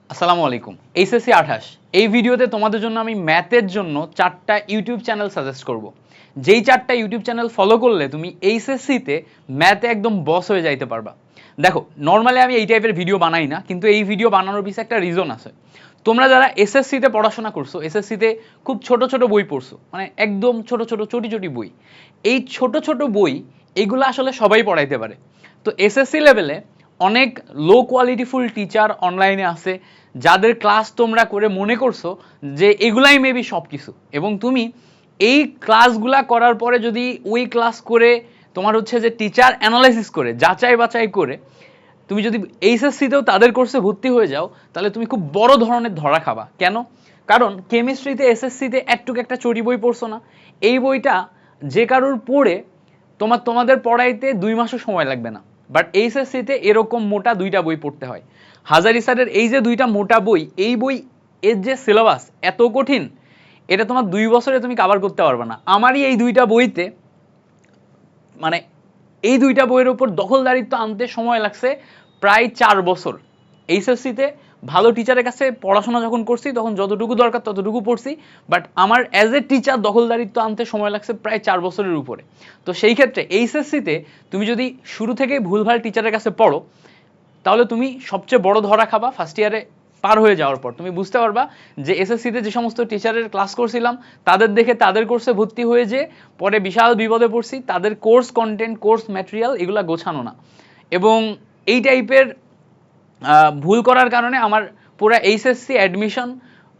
আসসালামু আলাইকুম। এইচএসসি 28 এই ভিডিওতে তোমাদের জন্য আমি ম্যাথের জন্য 4টা ইউটিউব চ্যানেল সাজেস্ট করব। যেই 4টা ইউটিউব চ্যানেল ফলো করলে তুমি এইচএসসিতে ম্যাথে একদম বস হয়ে যাইতে পারবা। দেখো, নর্মালি আমি এই টাইপের ভিডিও বানাই না, কিন্তু এই ভিডিও বানানোর পিছনে একটা রিজন আছে। তোমরা যারা এসএসসিতে পড়াশোনা করছো, এসএসসিতে খুব ছোট ছোট বই পড়ছো, মানে একদম ছোট ছোট চটি চটি বই, এই ছোট ছোট বই এগুলো আসলে সবাই পড়াইতে পারে। তো এসএসসি লেভেলে অনেক লো কোয়ালিটিফুল টিচার অনলাইনে আছে, যাদের ক্লাস তোমরা করে মনে করছো যে এগুলাই মেবি সব কিছু, এবং তুমি এই ক্লাসগুলা করার পরে যদি ওই ক্লাস করে তোমার হচ্ছে যে টিচার অ্যানালাইসিস করে যাচাই বাছাই করে তুমি যদি এইচএসসিতেও তাদের কোর্সে ভর্তি হয়ে যাও, তাহলে তুমি খুব বড় ধরনের ধরা খাবা। কেন? কারণ কেমিস্ট্রিতে এসএসসিতে একটুক একটা চটি বই পড়ছো না, এই বইটা যে কারোর পড়ে তোমাদের পড়াইতে 2 মাসও সময় লাগবে না। বাট এইচএসসিতে এরকম মোটা 2টা বই পড়তে হয়। হাজারি স্যারের এই যে 2টা মোটা বই, এই বই এর যে সিলেবাস এত কঠিন, এটা তোমার 2 বছরে তুমি কভার করতে পারবে না। আমারই এই 2টা বইতে মানে এই 2টা বইয়ের উপর দখলদারিত্ব আনতে সময় লাগছে প্রায় 4 বছর। এইচএসসিতে ভালো টিচারের কাছে পড়াশোনা যখন করছি তখন যতটুকু দরকার ততটুকু পড়ছি, বাট আমার অ্যাজ এ টিচার দখলদারিত্ব আনতে সময় লাগছে প্রায় 4 বছরের উপরে। তো সেই ক্ষেত্রে এইচএসসিতে তুমি যদি শুরু থেকেই ভুলভাল টিচারের কাছে পড়ো, তাহলে তুমি সবচেয়ে বড় ধরা খাবা। ফার্স্ট ইয়ারে পার হয়ে যাওয়ার পর তুমি বুঝতে পারবা যে এসএসসিতে যে সমস্ত টিচারের ক্লাস করছিলাম তাদের দেখে তাদের কোর্সে ভর্তি হয়ে যে পরে বিশাল বিপদে পড়ছি, তাদের কোর্স কন্টেন্ট, কোর্স ম্যাটেরিয়াল এগুলো গোছানো না। এবং এই টাইপের ভুল করার কারণে আমার পুরো এইচএসসি অ্যাডমিশন,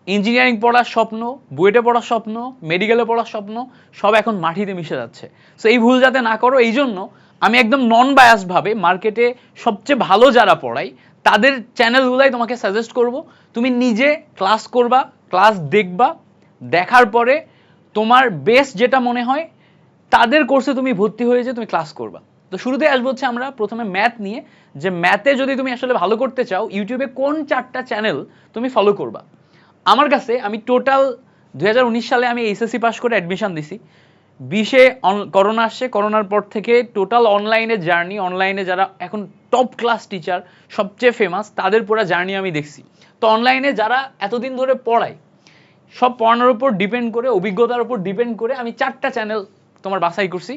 ইঞ্জিনিয়ারিং পড়ার স্বপ্ন, বুয়েটে পড়ার স্বপ্ন, মেডিকেলে পড়ার স্বপ্ন সব এখন মাটিতে মিশে যাচ্ছে। সো এই ভুল যাতে না করো, এই জন্য আমি একদম নন বায়াসভাবে মার্কেটে সবচেয়ে ভালো যারা পড়াই তাদের চ্যানেলগুলাই তোমাকে সাজেস্ট করব। তুমি নিজে ক্লাস করবা, ক্লাস দেখবা, দেখার পরে তোমার বেস্ট যেটা মনে হয় তাদের কোর্সে তুমি ভর্তি হয়ে যে তুমি ক্লাস করবা। তো শুরুতে আসবো হচ্ছে আমরা প্রথমে ম্যাথ নিয়ে, যে ম্যাথে যদি তুমি আসলে ভালো করতে চাও ইউটিউবে কোন 4টা চ্যানেল তুমি ফলো করবা। আমার কাছে আমি টোটাল 2019 সালে আমি এইচএসসি পাস করে অ্যাডমিশন দিছি। 20-এ করোনা আসছে, করোনার পর থেকে টোটাল অনলাইনে জার্নি, অনলাইনে যারা এখন টপ ক্লাস টিচার সবচেয়ে ফেমাস তাদের পুরো জার্নি আমি দেখছি। তো অনলাইনে যারা এতদিন ধরে পড়ায় সব পড়ানোর উপর ডিপেন্ড করে, অভিজ্ঞতার উপর ডিপেন্ড করে আমি 4টা চ্যানেল তোমার বাছাই করছি,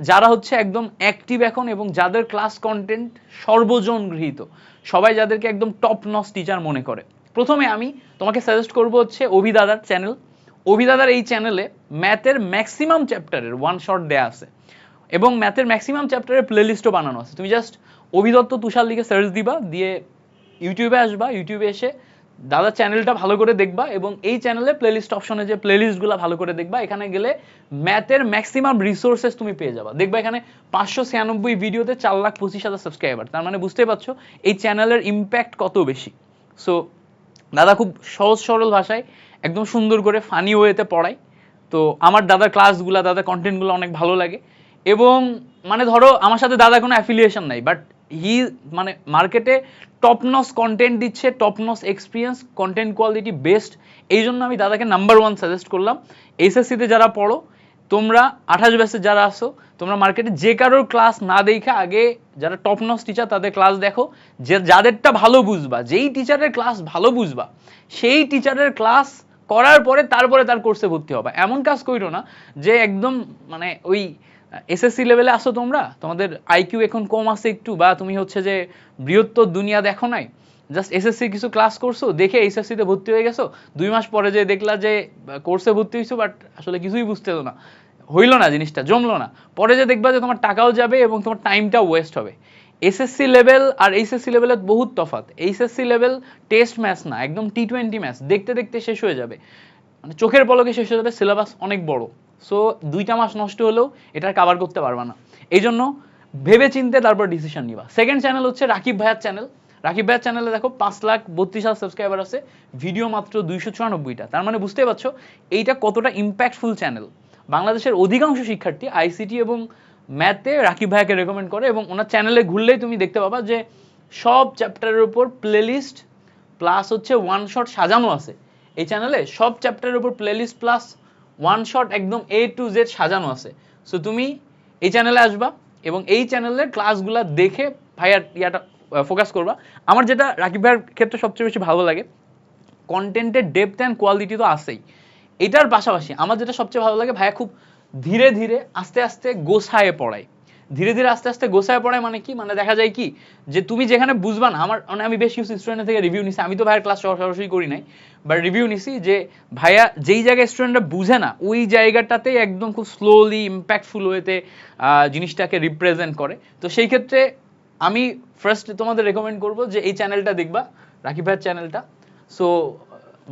যারা হচ্ছে একদম অ্যাক্টিভ এখন এবং যাদের ক্লাস কন্টেন্ট সর্বজন গৃহীত, সবাই যাদেরকে একদম টপ নচ টিচার মনে করে। প্রথমে আমি তোমাকে সাজেস্ট করব হচ্ছে অভিদাদার চ্যানেল। অভিদাদার এই চ্যানেলে ম্যাথের ম্যাক্সিমাম চ্যাপ্টারের ওয়ান শট দেয়া আছে এবং ম্যাথের ম্যাক্সিমাম চ্যাপ্টারের প্লেলিস্টও বানানো আছে। তুমি জাস্ট অভিদত্ত তুষার লিখে সার্চ দিবা, দিয়ে ইউটিউবে আসবা, ইউটিউবে এসে দাদা চ্যানেলটা ভালো করে দেখবা এবং এই চ্যানেলে প্লেলিস্ট অপশনে যে প্লেলিস্টগুলো ভালো করে দেখবা, এখানে গেলে ম্যাথের ম্যাক্সিমাম রিসোর্সেস তুমি পেয়ে যাবা। দেখবা এখানে 596 ভিডিওতে 4,25,000 সাবস্ক্রাইবার, তার মানে বুঝতেই পারছো এই চ্যানেলের ইম্প্যাক্ট কত বেশি। সো দাদা খুব সহজ সরল ভাষায় একদম সুন্দর করে ফানি ওয়েতে পড়ায়। তো আমার দাদার ক্লাসগুলো, দাদার কন্টেন্টগুলো অনেক ভালো লাগে। এবং মানে ধরো আমার সাথে দাদা কোনো অ্যাফিলিয়েশন নাই, বাট হি মানে মার্কেটে টপ নচ কন্টেন্ট দিচ্ছে, top notch experience, content quality best. এই জন্য আমি দাদাকে নাম্বার 1 সাজেস্ট করলাম। এইচএসসিতে যারা পড়ো তোমরা, 28 ব্যাচে যারা আসো, তোমরা মার্কেটে যে কারোর ক্লাস না দেখে আগে যারা টপ নচ টিচার তাদের ক্লাস দেখো, যে যাদেরটা ভালো বুঝবা, যেই টিচারের ক্লাস ভালো বুঝবা সেই টিচারের ক্লাস করার পরে তারপরে তার কোর্সে ভর্তি হবা। এমন কাজ করো না যে একদম মানে ওই এসএসসি লেভেলে আসো তোমরা, তোমাদের আইকিউ এখন কম আছে একটু, বা তুমি হচ্ছে যে বৃহত্তর দুনিয়া দেখো নাই, জাস্ট এসএসসি কিছু ক্লাস করছো দেখে এইচএসসিতে ভর্তি হয়ে গেছো, 2 মাস পরে যে দেখলা যে কোর্সে ভর্তি হয়েছো বাট আসলে কিছুই বুঝতে না, হইলো না, জিনিসটা জমলো না, পরে যে দেখবা যে তোমার টাকাও যাবে এবং তোমার টাইমটাও ওয়েস্ট হবে। এসএসসি লেভেল আর এইচএসসি লেভেলের বহুত তফাৎ। এইচএসসি লেভেল টেস্ট ম্যাচ না, একদম টি20 ম্যাচ, দেখতে দেখতে শেষ হয়ে যাবে, মানে চোখের পলকে শেষ হয়ে যাবে, সিলেবাস অনেক বড়। সো 2টা মাস নষ্ট হলেও এটা কাভার করতে পারবা না। এই জন্য ভেবে চিন্তে তারপর ডিসিশন নিবা। সেকেন্ড চ্যানেল হচ্ছে রাকিব ভাইয়ার চ্যানেল। রাকিব ভাইয়ার চ্যানেলে দেখো 5,32,000 সাবস্ক্রাইবার আছে, ভিডিও মাত্র 294টা, তার মানে বুঝতেই পারছো এইটা কতটা ইম্প্যাক্টফুল চ্যানেল। বাংলাদেশের অধিকাংশ শিক্ষার্থী আইসিটি এবং ম্যাথে রাকিব ভাইয়াকে রেকমেন্ড করে এবং ওনার চ্যানেলে ঘুরলেই তুমি দেখতে পাবা যে সব চ্যাপ্টারের উপর প্লেলিস্ট প্লাস হচ্ছে ওয়ান শট সাজানো আছে। এই চ্যানেলে সব চ্যাপ্টারের উপর প্লেলিস্ট প্লাস ওয়ান শট একদম A to Z সাজানো আছে। সো তুমি এই চ্যানেলে আসবা এবং এই চ্যানেলের ক্লাসগুলো দেখে ভাইয়ার ইয়াটা ফোকাস করবা। আমার যেটা রাকিব ভাইয়ের ক্ষেত্রে সবচেয়ে বেশি ভালো লাগে, কন্টেন্টের ডেপথ অ্যান্ড কোয়ালিটি তো আছেই, এটার পাশাপাশি আমার যেটা সবচেয়ে ভালো লাগে, ভাইয়া খুব ধীরে ধীরে আস্তে আস্তে গোছায় পড়ায়। ধীরে ধীরে আস্তে আস্তে গোছায় পড়ায় মানে কি, মানে দেখা যায় কি যে তুমি যেখানে বুঝবা না, আমার মানে আমি বেশ কিছু স্টুডেন্টের থেকে রিভিউ নিছি, আমি তো ভাইয়ের ক্লাস সরাসরি করি নাই, বাট রিভিউ নিছি যে ভাইয়া যেই জায়গায় স্টুডেন্টরা বুঝে না ওই জায়গাটাতে একদম খুব স্লোলি ইম্প্যাক্টফুল ওয়েতে জিনিসটাকে রিপ্রেজেন্ট করে। তো সেই ক্ষেত্রে আমি ফার্স্ট তোমাদের রেকমেন্ড করবো যে এই চ্যানেলটা দেখবা, রাকিব ভাইয়ের চ্যানেলটা। সো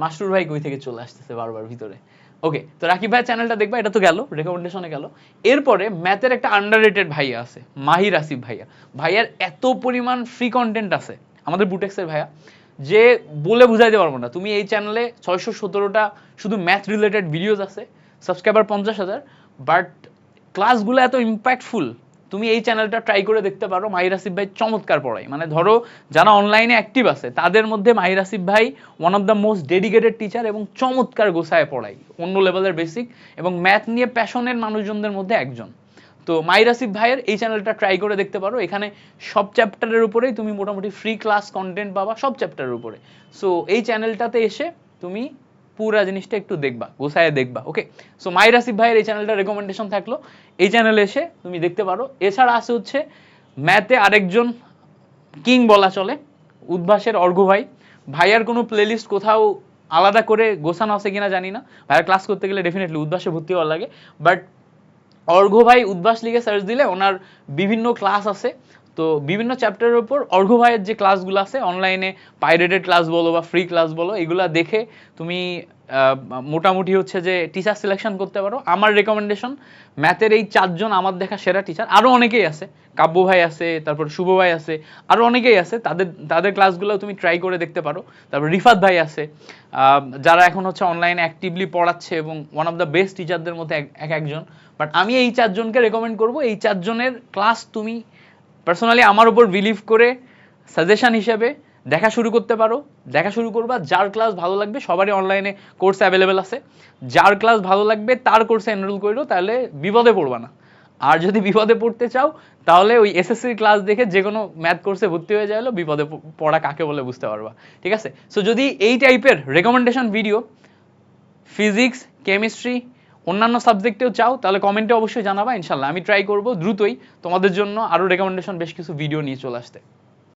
মাসরুর ভাই কই থেকে চলে আসতেছে বারবার ভিতরে। ওকে, তো রাকিব ভাইয়ের চ্যানেলটা দেখবা, এটা তো গেল রেকমেন্ডেশনে গেল। এরপরে ম্যাথের একটা আন্ডাররেটেড ভাইয়া আছে, মাহির আসিফ ভাইয়া। ভাইয়ার এত পরিমাণ ফ্রি কন্টেন্ট আছে আমাদের বুটেক্সের ভাইয়া, যে বলে বুঝাইতে পারবো না। তুমি এই চ্যানেলে 617টা শুধু ম্যাথ রিলেটেড ভিডিওস আছে, সাবস্ক্রাইবার 50,000, বাট ক্লাসগুলো এত ইম্প্যাক্টফুল, তুমি এই চ্যানেলটা ট্রাই করে দেখতে পারো। মাহির আসিফ ভাই চমৎকার পড়ায়, মানে ধরো যারা অনলাইনে অ্যাক্টিভ আছে তাদের মধ্যে মাহির আসিফ ভাই one of the most dedicated teacher, এবং চমৎকার গোছায় পড়ায়, অন্য লেভেলের বেসিক এবং ম্যাথ নিয়ে প্যাশনের মানুষজনদের মধ্যে একজন। তো মাহির আসিফ ভাইয়ের এই চ্যানেলটা ট্রাই করে দেখতে পারো, এখানে সব চ্যাপ্টারের উপরেই তুমি মোটামুটি ফ্রি ক্লাস কন্টেন্ট পাবা সব চ্যাপ্টারের উপরে। সো এই চ্যানেলটাতে এসে তুমি পুরা জিনিসটা একটু দেখবা, গোছায় দেখবা। ওকে, সো মাহির আসিফ ভাইয়ের এই চ্যানেলটা রেকমেন্ডেশন থাকলো, এই চ্যানেলে এসে তুমি দেখতে পারো। এছাড়া আছে হচ্ছে ম্যাথে আরেকজন কিং বলা চলে, উদ্ভাসের অর্ঘ ভাই। ভাইয়ার কোনো প্লেলিস্ট কোথাও আলাদা করে গোছানো আছে কিনা জানি না, ভাইয়ার ক্লাস করতে গেলে ডেফিনেটলি উদ্ভাসে ভর্তি হওয়া লাগে, বাট অর্ঘ ভাই উদ্ভাস লিগে সার্চ দিলে ওনার বিভিন্ন ক্লাস আছে। তো বিভিন্ন চ্যাপ্টারের উপর অর্ঘ ভাইয়ের যে ক্লাসগুলো আছে অনলাইনে, পাইরেটেড ক্লাস বলো বা ফ্রি ক্লাস বলো, এগুলা দেখে তুমি মোটামুটি হচ্ছে যে টিচার সিলেকশন করতে পারো। আমার রেকমেন্ডেশন ম্যাথের এই 4জন আমার দেখা সেরা টিচার, আরও অনেকেই আছে, কাব্য ভাই আছে, তারপর শুভ ভাই আছে, আরও অনেকেই আছে, তাদের তাদের ক্লাসগুলো তুমি ট্রাই করে দেখতে পারো। তারপর রিফাত ভাই আছে, যারা এখন হচ্ছে অনলাইনে অ্যাক্টিভলি পড়াচ্ছে এবং ওয়ান অফ দ্য বেস্ট টিচারদের মধ্যে একজন। বাট আমি এই 4জনকে রেকমেন্ড করবো, এই 4জনের ক্লাস তুমি পার্সোনালি আমার উপর বিলিভ করে সাজেশন হিসেবে দেখা শুরু করতে পারো। দেখা শুরু করবা, যার ক্লাস ভালো লাগবে, সবারই অনলাইনে কোর্স অ্যাভেলেবেল আছে, যার ক্লাস ভালো লাগবে তার কোর্সে এনরোল করো, তাহলে বিপদে পড়বা না। আর যদি বিপদে পড়তে চাও তাহলে ওই এসএসসির ক্লাস দেখে যে কোনো ম্যাথ কোর্সে ভর্তি হয়ে যাইলো, বিপদে পড়া কাকে বলে বুঝতে পারবা। ঠিক আছে, সো যদি এই টাইপের রেকমেন্ডেশন ভিডিও ফিজিক্স, কেমিস্ট্রি, অন্যান্য সাবজেক্টেও চাও তাহলে কমেন্টে অবশ্যই জানাবা, ইনশাল্লাহ আমি ট্রাই করবো দ্রুতই তোমাদের জন্য আরও রেকমেন্ডেশন বেশ কিছু ভিডিও নিয়ে চলে আসতে।